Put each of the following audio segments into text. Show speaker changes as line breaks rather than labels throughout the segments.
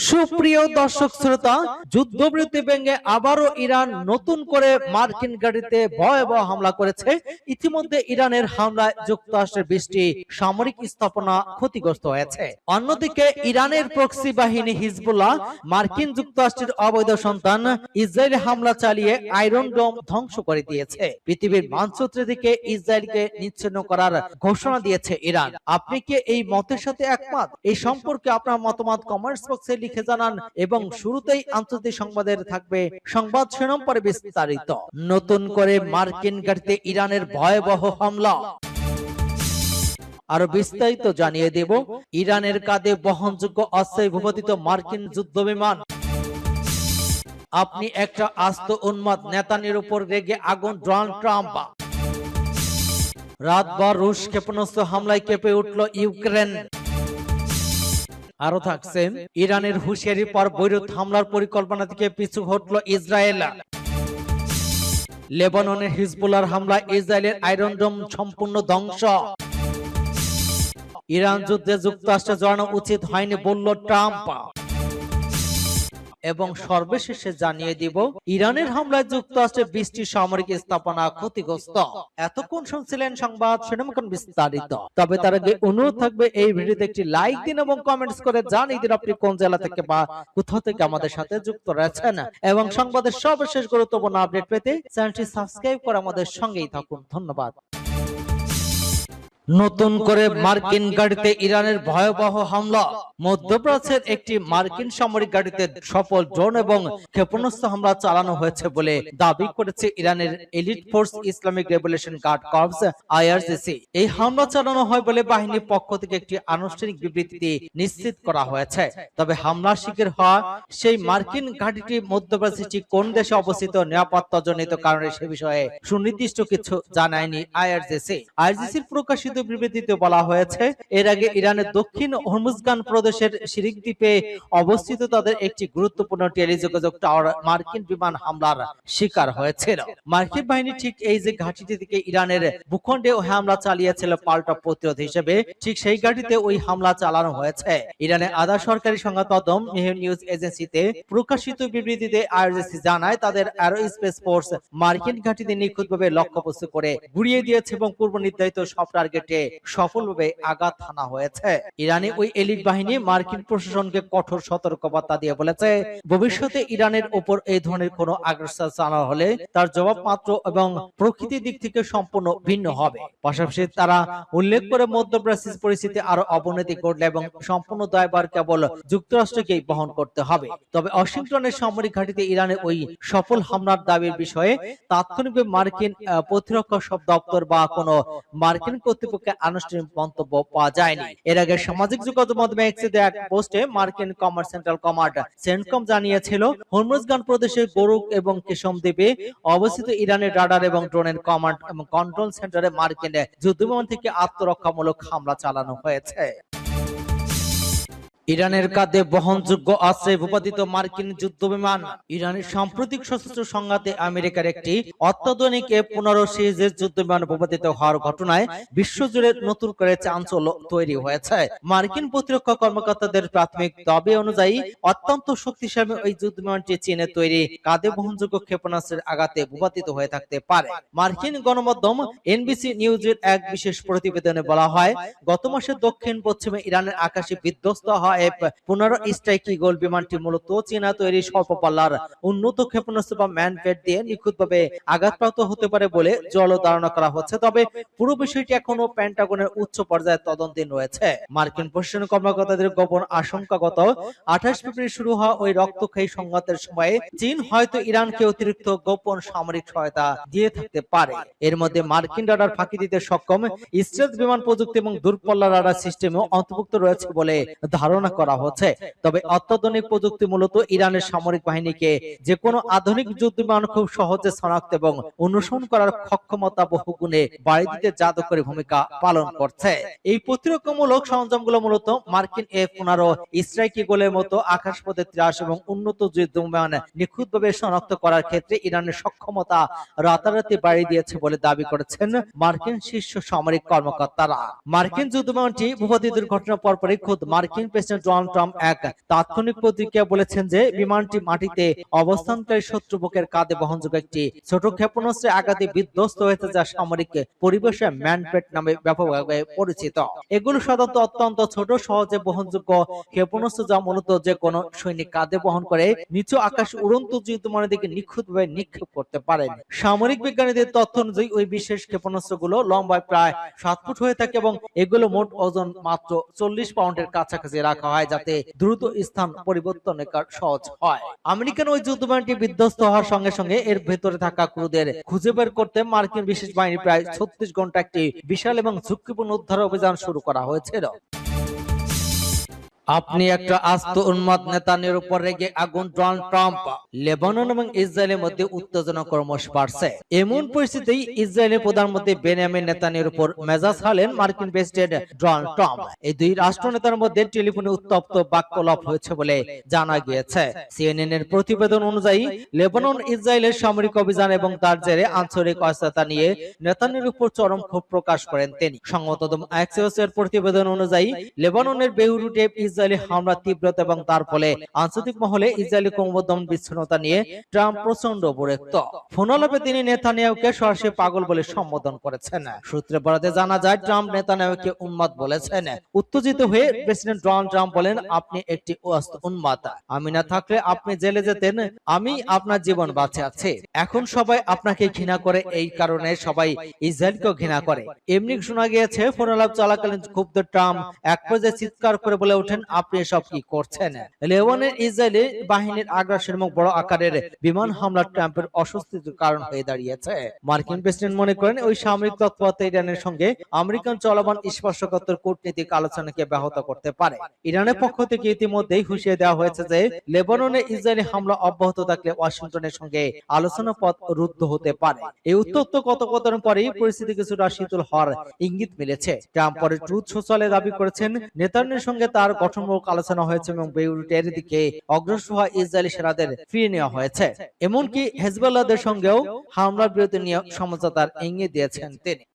সুপ্রিয় দর্শক শ্রোতা, যুদ্ধবিরতি ভেঙে আবারও ইরান নতুন করে মার্কিন ঘাঁটিতে ভয়াবহ হামলা করেছে। ইতিমধ্যে ইরানের হামলায় যুক্তরাষ্ট্রের 20টি সামরিক স্থাপনা ক্ষতিগ্রস্ত হয়েছে। অন্যদিকে ইরানের প্রক্সি বাহিনী হিজবুল্লাহ মার্কিন যুক্তরাষ্ট্রের অবৈধ সন্তান ইসরায়েলে হামলা চালিয়ে আয়রন ডোম ধ্বংস করে দিয়েছে। পৃথিবীর মানচিত্রের দিকে ইসরায়েলকে নিচ্ছিন্ন করার ঘোষণা দিয়েছে ইরান। আপনি কি এই মতের সাথে একমত? এই সম্পর্কে আপনার মতামত কমেন্টস বক্সে লিখে জানান এবং শুরুতেই আন্তর্জাতিক সংবাদের থাকবে সংবাদ শিরোনাম পরে বিস্তারিত। নতুন করে মার্কিন ঘাঁটিতে ইরানের ভয়াবহ হামলা, আরো বিস্তারিত জানিয়ে দেব। ইরানের কাঁধে বহনযোগ্য অস্ত্রে ভূপাতিত মার্কিন যুদ্ধ বিমান। আপনি একটা আস্ত উন্মাদ নেতানির উপর রেগে আগুন ডোনাল্ড ট্রাম্প। রাতভর রুশ ক্ষেপণাস্ত্র হামলায় কেঁপে উঠল ইউক্রেন। আরো থাকছেন, ইরানের হুঁশিয়ারির পর বৈরুত হামলার পরিকল্পনা থেকে পিছু হটল ইসরায়েল। লেবাননের হিজবুল্লাহর হামলায় ইসরায়েলের আয়রন ডোম সম্পূর্ণ ধ্বংস। ইরান যুদ্ধে যুক্তরাষ্ট্রে জড়ানো উচিত হয়নি বলল ট্রাম্প। এবং সর্বশেষে জানিয়ে দিব, ইরানের হামলায় যুক্তরাষ্ট্রের 20টি সামরিক স্থাপনা ক্ষতিগ্রস্ত। এতক্ষণ শুনছিলেন সংবাদ শিরোনাম বিস্তারিত। তবে তার আগে অনুরোধ থাকবে এই ভিডিওতে একটি লাইক দিন এবং কমেন্টস করে জানিয়ে দিন আপনি কোন জেলা থেকে বা কোথা থেকে আমাদের সাথে যুক্ত রয়েছেন, এবং সংবাদের সর্বশেষ গুরুত্বপূর্ণ আপডেট পেতে চ্যানেলটি সাবস্ক্রাইব করে আমাদের সঙ্গেই থাকুন। ধন্যবাদ। নতুন করে মার্কিন ঘাঁটিতে ইরানের ভয়াবহ হামলা। মধ্যপ্রাচ্যের একটি মার্কিন সামরিক ঘাঁটিতে সফল ড্রোন এবং ক্ষেপণাস্ত্র হামলা চালানো হয়েছে বলে দাবি করেছে ইরানের elite force Islamic revolution guard corps IRGC. এই হামলা চালানো হয় বলে বাহিনীর পক্ষ থেকে একটি আনুষ্ঠানিক বিবৃতিতে নিশ্চিত করা হয়েছে। তবে হামলার শিকার হওয়া সেই মার্কিন ঘাঁটিটি মধ্যপ্রাচ্যের কোন দেশে অবস্থিত নিরাপত্তাজনিত কারণে সে বিষয়ে সুনির্দিষ্ট কিছু জানায়নি আইআরজিসি। আইআরজিসির প্রকাশিত বিবৃতিতে বলা হয়েছে, এর আগে ইরানের দক্ষিণ হরমুজগান প্রদেশের শিরিক দ্বীপে অবস্থিত তাদের একটি গুরুত্বপূর্ণ টেলিযোগাযোগ টাওয়ার মার্কিন বিমান হামলার শিকার হয়েছিল। মার্কিন বাহিনী ঠিক এই যে ঘাঁটিটি থেকে ইরানের ভূখণ্ডে হামলা চালিয়েছিল পাল্টা প্রতিরোধ হিসেবে, ঠিক সেই ঘাঁটিতে ওই হামলা চালানো হয়েছে। ইরানের আধা সরকারি সংবাদ মাধ্যম মেহের নিউজ এজেন্সিতে প্রকাশিত বিবৃতিতে আইআরজিসি জানায়, তাদের অ্যারোস্পেস ফোর্স মার্কিন ঘাঁটিতে নিখুঁতভাবে লক্ষ্যবস্তু করে গুড়িয়ে দিয়েছে এবং পূর্ব নির্ধারিত সব টার্গেটে সফলভাবে আঘাত হানা হয়েছে। ইরানি ওই এলিট বাহিনী মার্কিন প্রশাসনকে কঠোর সতর্কবার্তা দিয়ে বলেছে, ভবিষ্যতে ইরানের উপর এই ধরনের কোনো আগ্রাসন চালানো হলে তার জবাব মাত্র এবং প্রকৃতির দিক থেকে সম্পূর্ণ ভিন্ন হবে। পাশাপাশি তারা উল্লেখ করে মধ্যপ্রাচ্যের পরিস্থিতি আরো অবনতি ঘটলে এবং সম্পূর্ণ দায়ভার কেবল যুক্তরাষ্ট্রকেই বহন করতে হবে। তবে ওয়াশিংটনের সামরিক ঘাঁটিতে ইরানের ওই সফল হামলার দাবির বিষয়ে তাৎক্ষণিকভাবে মার্কিন প্রতিরক্ষা সব দপ্তর বা কোনো মার্কিন কর্তৃপক্ষের আনুষ্ঠানিক মন্তব্য পাওয়া যায়নি। এর আগে সামাজিক যোগাযোগ মাধ্যমে এক্সে এক পোস্টে মার্কিন কমান্ড সেন্ট্রাল কমান্ড সেন্টকম জানিয়েছিল, হরমুজগান প্রদেশের গোরুক এবং কিশম দ্বীপে অবস্থিত ইরানের রাডার এবং ড্রোনের কমান্ড এবং কন্ট্রোল সেন্টারে মার্কিন যুদ্ধবিমান থেকে আত্মরক্ষামূলক হামলা চালানো হয়েছে। ইরানের কাঁধে বহনযোগ্য অস্ত্রে ভূপাতিত মার্কিন যুদ্ধ বিমান। ইরানের সাম্প্রতিক সশস্ত্র সংঘাতে আমেরিকার একটি অত্যাধুনিক F-15 সিরিজের যুদ্ধ বিমান ভূপাতিত হওয়ার ঘটনায় বিশ্বজুড়ে নতুন করে চাঞ্চল্য তৈরি হয়েছে। মার্কিন প্রতিরক্ষা কর্মকর্তাদের প্রাথমিক দাবি অনুযায়ী অত্যন্ত শক্তিশালী ওই যুদ্ধ বিমানটি চীনে তৈরি কাঁধে বহনযোগ্য ক্ষেপণাস্ত্রের আঘাতে ভূপাতিত হয়ে থাকতে পারে। মার্কিন গণমাধ্যম এনবিসি নিউজের এক বিশেষ প্রতিবেদনে বলা হয়, গত মাসে দক্ষিণ পশ্চিমে ইরানের আকাশে বিধ্বস্ত হয় F-15 স্ট্রাইক ঈগল বিমানটি মূলত চীনা তৈরি স্বল্প পাল্লার উন্নত ক্ষেপণাস্ত্র বা ম্যানপেড দিয়ে নিখুঁতভাবে আঘাতপ্রাপ্ত হতে পারে বলে ধারণা করা হচ্ছে। তবে পুরো বিষয়টি এখনো পেন্টাগনের উচ্চ পর্যায়ে তদন্তাধীন রয়েছে। মার্কিন প্রশাসন কর্মকর্তাদের গোপন আশঙ্কাগত 28 ফেব্রুয়ারি শুরু হওয়া ওই রক্তক্ষয়ী সংঘাতের সময়ে চীন হয়তো ইরানকে অতিরিক্ত গোপন সামরিক সহায়তা দিয়ে থাকতে পারে। এর মধ্যে মার্কিন রাডার ফাঁকি দিতে সক্ষম স্টেলথ বিমান প্রযুক্তি এবং দূরপাল্লা রাডার সিস্টেমও অন্তর্ভুক্ত রয়েছে বলে ধারণা করা হচ্ছে। তবে অত্যাধুনিক প্রযুক্তি মূলত ইরানের সামরিক বাহিনীকে যে কোনো আধুনিক যুদ্ধ বিমান খুব সহজে শনাক্ত এবং অনুসরণ করার ক্ষমতা বহুগুণে বাড়িয়ে দিতে জাদুকরী ভূমিকা পালন করছে। এই প্রতিরক্ষামূলক সরঞ্জামগুলো মূলত মার্কিন F-15 স্ট্রাইক ঈগলের মতো আকাশপথে ত্রাস এবং উন্নত যুদ্ধ বিমান নিখুঁতভাবে শনাক্ত করার ক্ষেত্রে ইরানের সক্ষমতা রাতারাতি বাড়িয়ে দিয়েছে বলে দাবি করেছেন মার্কিন শীর্ষ সামরিক কর্মকর্তারা। মার্কিন যুদ্ধ বিমানটি ভূপাতিত দুর্ঘটনার পরপরই খোদ মার্কিন প্রেসিডেন্ট প্রেসিডেন্ট ডোনাল্ড ট্রাম্প এক তাৎক্ষণিক প্রতিক্রিয়া বলেছেন যে বিমানটি মাটিতে অবস্থানকারী শত্রুপক্ষের কাঁধে বহনযোগ্য একটি ছোট ক্ষেপণাস্ত্রের আঘাতে বিধ্বস্ত হয়েছে, যা সামরিক পরিবেশে ম্যানপ্যাড নামে ব্যাপকভাবে পরিচিত। এগুলো সাধারণত অত্যন্ত ছোট, সহজে বহনযোগ্য ক্ষেপণাস্ত্র, যা মূলত যে কোনো সৈনিক কাঁধে বহন করে নিচু আকাশ উড়ন্ত যুদ্ধবিমানের দিকে নিখুঁতভাবে নিক্ষেপ করতে পারেন। সামরিক বিজ্ঞানীদের তথ্য অনুযায়ী ওই বিশেষ ক্ষেপণাস্ত্রগুলো লম্বায় প্রায় 7 ফুট হয়ে থাকে এবং এগুলো মোট ওজন মাত্র 40 পাউন্ডের কাছাকাছি রাখা হয়, যাতে দ্রুত স্থান পরিবর্তন সহজ হয়। আমেরিকান ওই যুদ্ধবিমানটি বিধ্বস্ত হওয়ার সঙ্গে সঙ্গে এর ভেতরে থাকা ক্রুদের খুঁজে বের করতে মার্কিন বিশেষ বাহিনী প্রায় 36 ঘন্টা একটি বিশাল এবং ঝুঁকিপূর্ণ উদ্ধার অভিযান শুরু করা হয়েছিল। আপনি একটা আস্ত উন্মাদ নেতানিয়াহুর উপর রেগে আগুন ডোনাল্ড ট্রাম্প। লেবানন এবং ইসরায়েলের মধ্যে উত্তেজনা ক্রমশ বাড়ছে। এমন পরিস্থিতিতে ইসরায়েলের প্রধানমন্ত্রী বেনিয়ামিন নেতানিয়াহুর উপর মেজাজ হারলেন মার্কিন প্রেসিডেন্ট ডোনাল্ড ট্রাম্প। এই দুই রাষ্ট্রনেতার মধ্যে টেলিফোনে উত্তপ্ত বাক্যলাপ হয়েছে বলে জানা গিয়েছে। সিএনএন এর প্রতিবেদন অনুযায়ী লেবানন ইসরায়েলের সামরিক অভিযান এবং তার জেরে আঞ্চলিক অস্থিরতা নিয়ে নেতানিয়াহুর উপর চরম ক্ষোভ প্রকাশ করেন তিনি। সংবাদ মাধ্যম অ্যাক্সিওস এর প্রতিবেদন অনুযায়ী লেবাননের বেইরুটে ইসরায়েলি হামলার তীব্রতা এবং তার ফলে আন্তর্জাতিক মহলে ইসরায়েলি ক্রমবর্ধমান বিচ্ছিন্নতা নিয়ে ট্রাম্প প্রচন্ড বিরক্ত। ফোনালাপে তিনি নেতানিয়াহুকে সরাসরি পাগল বলে সম্বোধন করেছেন। সূত্রে বরাতে জানা যায়, ট্রাম্প নেতানিয়াহুকে উন্মাদ বলেছেন। উত্তেজিত হয়ে প্রেসিডেন্ট ডোনাল্ড ট্রাম্প বলেন, আপনি একটি উন্মাদ। আমি না থাকলে আপনি জেলে যেতেন। আমি আপনার জীবন বাঁচে আছে। এখন সবাই আপনাকে ঘৃণা করে, এই কারণে সবাই ইসরায়েলকেও ঘৃণা করে। এমনি শোনা গিয়েছে ফোনালাপ চলাকালীন ক্ষুব্ধ ট্রাম্প এক পর্যায়ে চিৎকার করে বলে ওঠেন, আপনি এসব কি করছেন? লেবাননের ইসরায়েলি বাহিনীর আগ্রাসন এবং বড় আকারের বিমান হামলা ট্রাম্পের অস্বস্তির কারণ হয়ে দাঁড়িয়েছে। মার্কিন প্রেসিডেন্ট মনে করেন ওই সামরিক তৎপরতা ইরানের সঙ্গে আমেরিকান চলমান স্পর্শকাতর কূটনৈতিক আলোচনাকে ব্যাহত করতে পারে। ইরানের পক্ষ থেকে ইতিমধ্যেই হুঁশিয়ারি দেওয়া হয়েছে যে লেবাননে ইসরায়েলি হামলা অব্যাহত থাকলে ওয়াশিংটনের সঙ্গে আলোচনা পথ রুদ্ধ হতে পারে। এই উত্তপ্ত কথোপকথন পরেই পরিস্থিতি কিছুটা শীতল হওয়ার ইঙ্গিত মিলেছে। ট্রাম্প পরে ট্রুথ সোশ্যালে দাবি করেছেন নেতানিয়াহুর সঙ্গে তার গঠনমূলক আলোচনা হয়েছে এবং বেইরুটের দিকে অগ্রসর হওয়া ইসরায়েলি সেনাদের ফিরিয়ে নেওয়া হয়েছে। এমনকি হেজবুল্লাহদের সঙ্গেও হামলার বিরতি নিয়ে সমঝোতার ইঙ্গিত দিয়েছেন তিনি।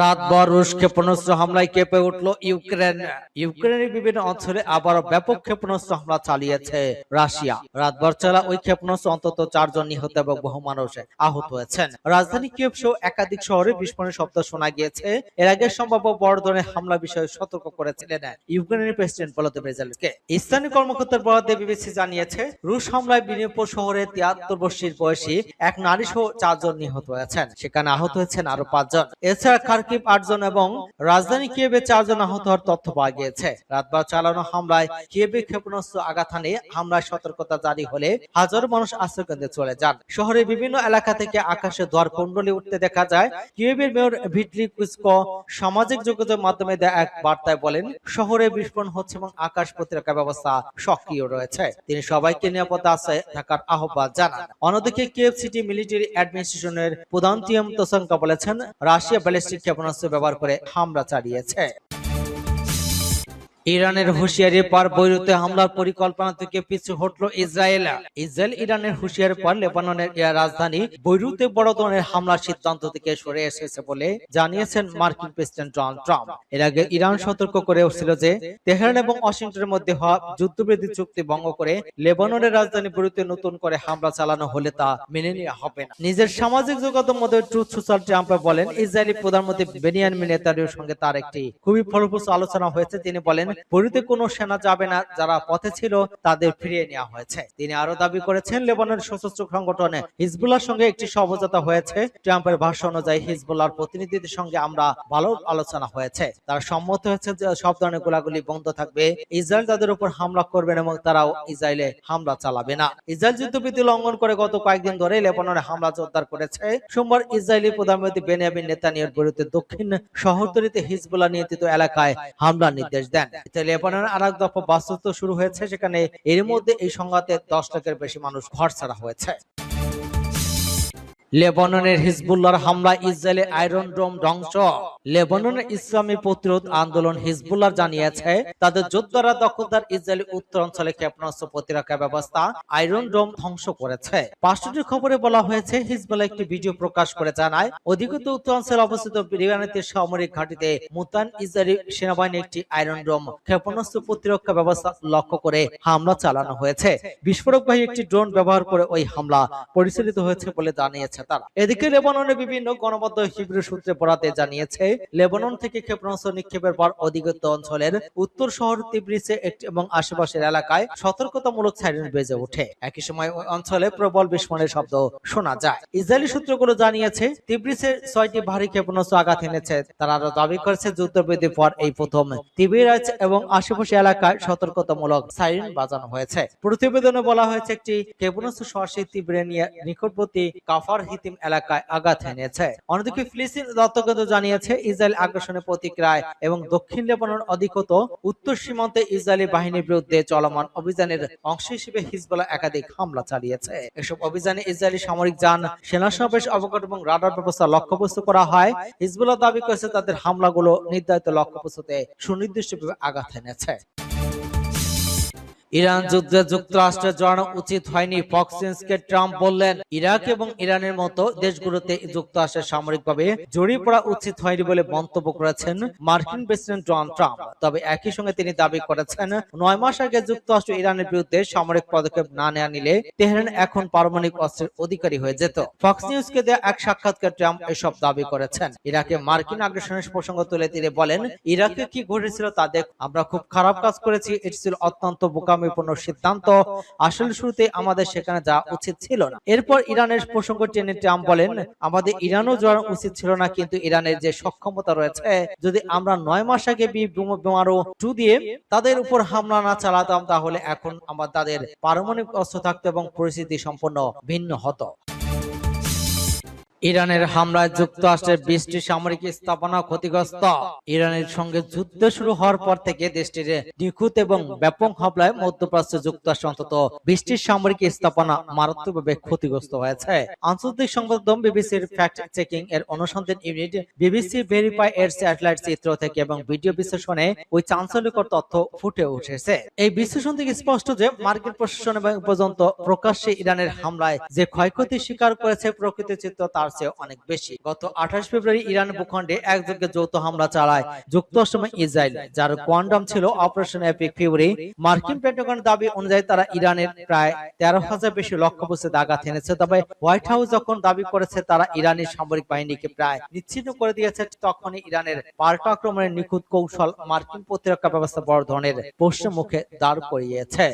রাতভর রুশ ক্ষেপণাস্ত্র হামলায় কেঁপে উঠল ইউক্রেন। ইউক্রেনের বিভিন্ন অঞ্চলে আবারও ব্যাপক ক্ষেপণাস্ত্র হামলা চালিয়েছে রাশিয়া। রাতভর চলা ওই ক্ষেপণাস্ত্র অন্তত 4 জন নিহত এবং বহু মানুষ আহত হয়েছেন। রাজধানী কিয়েভ সহ একাধিক শহরে বিস্ফোরণের শব্দ শোনা গিয়েছে। এর আগে সম্ভাব্য বড় ধরনের হামলা বিষয়ে সতর্ক করেছিলেন ইউক্রেনের প্রেসিডেন্ট ভলোদিমির জেলেনস্কি। স্থানীয় কর্মকর্তার বরাতে বিবিসি জানিয়েছে, রুশ হামলায় দিনিপ্রো শহরে 73 বছর বয়সী এক নারী সহ 4 জন নিহত হয়েছেন। সেখানে আহত হয়েছেন আরো 5 জন। এছাড়া খার্কিভ 8 জন এবং রাজধানী কিয়েভে 4 জন আহত হওয়ার তথ্য পাওয়া গিয়েছে। রাতভর চালানো হামলায় কিয়েভে ক্ষেপণাস্ত্র আঘাত হানে। হামলায় সতর্কতা জারি হলে হাজারো মানুষ আশ্রয়কেন্দ্রে চলে যান। শহরের বিভিন্ন এলাকা থেকে আকাশে ধোঁয়ার কুণ্ডলী উঠতে দেখা যায়। কিয়েভের মেয়র ভিটলি ক্লিচকো সামাজিক যোগাযোগ মাধ্যমে দেয়া এক বার্তায় বলেন, শহরে বিস্ফোরণ হচ্ছে এবং আকাশ প্রতিরক্ষা ব্যবস্থা সক্রিয় রয়েছে। তিনি সবাইকে নিরাপদে আশ্রয়ে থাকার আহ্বান জানান। অন্যদিকে কিয়েভ সিটি মিলিটারি অ্যাডমিনিস্ট্রেশনের প্রধান টিএম তোসেনকো বলেছেন, রাশিয়া ব্যালিস্টিক ক্ষেপণাস্ত্র ব্যবহার করে হামলা চালিয়েছে। ইরানের হুঁশিয়ারির পর বৈরুতে হামলার পরিকল্পনা থেকে পিছু হটল ইসরায়েল। ইসরায়েল ইরানের হুঁশিয়ারির পর লেবাননের রাজধানী বৈরুতে বড় ধরনের হামলার সিদ্ধান্ত থেকে সরে এসেছে বলে জানিয়েছেন মার্কিন প্রেসিডেন্ট ডোনাল্ড ট্রাম্প। এর আগে ইরান সতর্ক করে উঠছিল যে তেহরান এবং ওয়াশিংটনের মধ্যে হওয়া যুদ্ধবিরতি চুক্তি ভঙ্গ করে লেবাননের রাজধানী বৈরুতে নতুন করে হামলা চালানো হলে তা মেনে নেওয়া হবে না। নিজের সামাজিক যোগাযোগ মাধ্যমে ট্রুথ সোশ্যাল ট্রাম্প বলেন, ইসরায়েলি প্রধানমন্ত্রী বেনিয়ামিন নেতানিয়াহুর সঙ্গে তার একটি খুবই ফলপ্রসূ আলোচনা হয়েছে। তিনি বলেন, বৈরুতে কোনো সেনা যাবে না, যারা পথে ছিল তাদের ফিরিয়ে নেওয়া হয়েছে। তিনি আরো দাবি করেছেন, লেবাননের সশস্ত্র সংগঠন হিজবুল্লাহর সঙ্গে একটি সমঝোতা হয়েছে। ট্রাম্পের ভাষ্য অনুযায়ী হিজবুল্লাহর প্রতিনিধিদের সঙ্গে আমরা ভালো আলোচনা হয়েছে। তারা সম্মত হয়েছে যে সব ধরনের গোলাগুলি বন্ধ থাকবে। ইসরায়েল তাদের উপর হামলা করবেন এবং তারাও ইসরায়েলে হামলা চালাবে না। ইসরায়েল যুদ্ধবিধি লঙ্ঘন করে গত কয়েকদিন ধরে লেবাননে হামলা জোরদার করেছে। সোমবার ইসরায়েলি প্রধানমন্ত্রী বেনিয়ামিন নেতানিয়াহুর বিরুদ্ধে দক্ষিণ শহরতলিতে হিজবুল্লাহ নিয়ন্ত্রিত এলাকায় হামলার নির্দেশ দেন। লেবাননের আরেক দফা বাস্তুত্ব শুরু হয়েছে, সেখানে এর মধ্যে এই সংঘাতে 10 লাখের বেশি মানুষ ঘর ছাড়া হয়েছে। লেবাননের হিজবুল্লাহর হামলা ইসরায়েলি আয়রন ডোম ধ্বংস। লেবাননের ইসলামী প্রতিরোধ আন্দোলন হিজবুল্লাহ জানিয়েছে তাদের যোদ্ধারা দখলদার ইসরায়েলি উত্তরাঞ্চলে ক্ষেপণাস্ত্র প্রতিরক্ষা ব্যবস্থা আয়রন ডোম ধ্বংস করেছে। পাঁচটি খবরে বলা হয়েছে হিজবুল্লাহ একটি ভিডিও প্রকাশ করে জানায় অধিকৃত উত্তরাঞ্চলে অবস্থিত ইরানের সামরিক ঘাঁটিতে মোতায়েন ইসরায়েলি সেনাবাহিনী একটি আয়রন ডোম ক্ষেপণাস্ত্র প্রতিরক্ষা ব্যবস্থা লক্ষ্য করে হামলা চালানো হয়েছে। বিস্ফোরকবাহী একটি ড্রোন ব্যবহার করে ওই হামলা পরিচালিত হয়েছে বলে জানিয়েছে তারা। এদিকে লেবাননের বিভিন্ন গণমাধ্যম হিব্রু সূত্রে বরাতে জানিয়েছে লেবানন থেকে ক্ষেপণাস্ত্র নিক্ষেপের পর অধিকৃত অঞ্চলের উত্তর শহর তিব্রিসে এবং আশেপাশের এলাকায় সতর্কতামূলক সাইরেন বেজে ওঠে। একই সময় ওই অঞ্চলে প্রবল বিস্ফোরণের শব্দ শোনা যায়। ইসরায়েলি সূত্রগুলো জানিয়েছে তিব্রিসে 6টি ভারী ক্ষেপণাস্ত্র আঘাত এনেছে। তারা আরো দাবি করেছে যুদ্ধবিরতির পর এই প্রথম তিবিরাজ এবং আশেপাশে এলাকায় সতর্কতামূলক সাইরেন বাজানো হয়েছে। প্রতিবেদনে বলা হয়েছে একটি ক্ষেপণাস্ত্র সরাসরি তিব্রেনিয়া নিকটবর্তী কাফার হিতিম এলাকায় আঘাত এনেছে। অন্যদিকে ফিলিস্তিন তথ্যকেন্দ্র জানিয়েছে ইসরায়েল আগ্রাসনের প্রতিক্রিয়ায় এবং দক্ষিণ লেবানন অধিকৃত উত্তর সীমান্তে ইসরায়েলি বাহিনীর বিরুদ্ধে চলমান অভিযানের অংশ হিসেবে হিজবুল্লাহ একাধিক হামলা চালিয়েছে। এসব অভিযানে ইসরায়েলি সামরিক যান, সেনা সমাবেশ, অবকাঠ এবং রাডার ব্যবস্থা লক্ষ্যবস্তু করা হয়। হিজবুল্লাহ দাবি করেছে তাদের হামলাগুলো নির্ধারিত লক্ষ্যবস্তুতে সুনির্দিষ্টভাবে আঘাত এনেছে। ইরান যুদ্ধে যুক্তরাষ্ট্রের জড়ানো উচিত হয়নি, ফক্স নিউজকে ট্রাম্প বললেন। ইরাক এবং ইরানের মতো দেশগুলোতে যুক্তরাষ্ট্রের সামরিকভাবে জড়িয়ে পড়া উচিত হয়নি বলে মন্তব্য করেছেন মার্কিন প্রেসিডেন্ট ডোনাল্ড ট্রাম্প। তবে একই সঙ্গে তিনি দাবি করেছেন 9 মাস আগে যুক্তরাষ্ট্র ইরানের বিরুদ্ধে সামরিক পদক্ষেপ না নেওয়া নিলে তেহরান এখন পারমাণবিক অস্ত্রের অধিকারী হয়ে যেত। ফক্স নিউজকে দেওয়া এক সাক্ষাৎকারে ট্রাম্প এসব দাবি করেছেন। ইরাকে মার্কিন আগ্রাসনের প্রসঙ্গ তুলে তিনি বলেন, ইরাকে কি ঘটেছিল তা দেখ, আমরা খুব খারাপ কাজ করেছি। এটি ছিল অত্যন্ত বোকামিপূর্ণ সিদ্ধান্ত। আসলে শুরুতে আমাদের সেখানে যাওয়া উচিত ছিল না। এরপর ইরানের প্রসঙ্গ টেনে ট্রাম্প বলেন, আমাদের ইরানও যাওয়া উচিত ছিল না, কিন্তু ইরানের যে সক্ষমতা রয়েছে, যদি আমরা 9 মাস আগে বোমারু দিয়ে তাদের উপর হামলা না চালাতাম তাহলে এখন তাদের পারমাণবিক অস্ত্র থাকতো এবং পরিস্থিতি সম্পূর্ণ ভিন্ন হতো। ইরানের হামলায় যুক্তরাষ্ট্রের 20টি সামরিক স্থাপনা ক্ষতিগ্রস্ত। ইরানের সঙ্গে যুদ্ধ শুরু হওয়ার পর থেকে দেশটির নিখুঁত এবং ব্যাপক হামলায় মধ্যপ্রাচ্যে যুক্তরাষ্ট্র অন্তত 20টি সামরিক স্থাপনা মারাত্মকভাবে ক্ষতিগ্রস্ত হয়েছে। আন্তর্জাতিক সংবাদ মাধ্যম বিবিসির ফ্যাক্ট চেকিং এর অনুসন্ধান ইউনিট বিবিসি ভেরিফাই এর স্যাটেলাইট চিত্র থেকে এবং ভিডিও বিশ্লেষণে ওই চাঞ্চল্যকর তথ্য ফুটে উঠেছে। এই বিশ্লেষণ থেকে স্পষ্ট যে মার্কিন প্রশাসন এবং পর্যন্ত প্রকাশ্যে ইরানের হামলায় যে ক্ষয়ক্ষতি স্বীকার করেছে প্রকৃত চিত্র তার চেয়ে অনেক বেশি। গত 28 ফেব্রুয়ারি ইরান ভূখণ্ডে একযোগে যৌথ হামলা চালায় যুক্তরাষ্ট্র এবং ইসরায়েল, যার কোয়ান্টাম ছিল অপারেশন এপিক ফিউরি। মার্কিন পেন্টাগনের দাবি অনুযায়ী তারা ইরানের প্রায় 13,000 বেশি লক্ষ্যবস্তুতে আঘাত এনেছে। তবে হোয়াইট হাউস যখন দাবি করেছে তারা ইরানি সামরিক বাহিনীকে প্রায় নিশ্চিহ্ন করে দিয়েছে, তখনই ইরানের পাল্টা আক্রমণের নিখুঁত কৌশল মার্কিন প্রতিরক্ষা ব্যবস্থা বড় ধরনের প্রশ্নের মুখে দাঁড় করিয়েছে।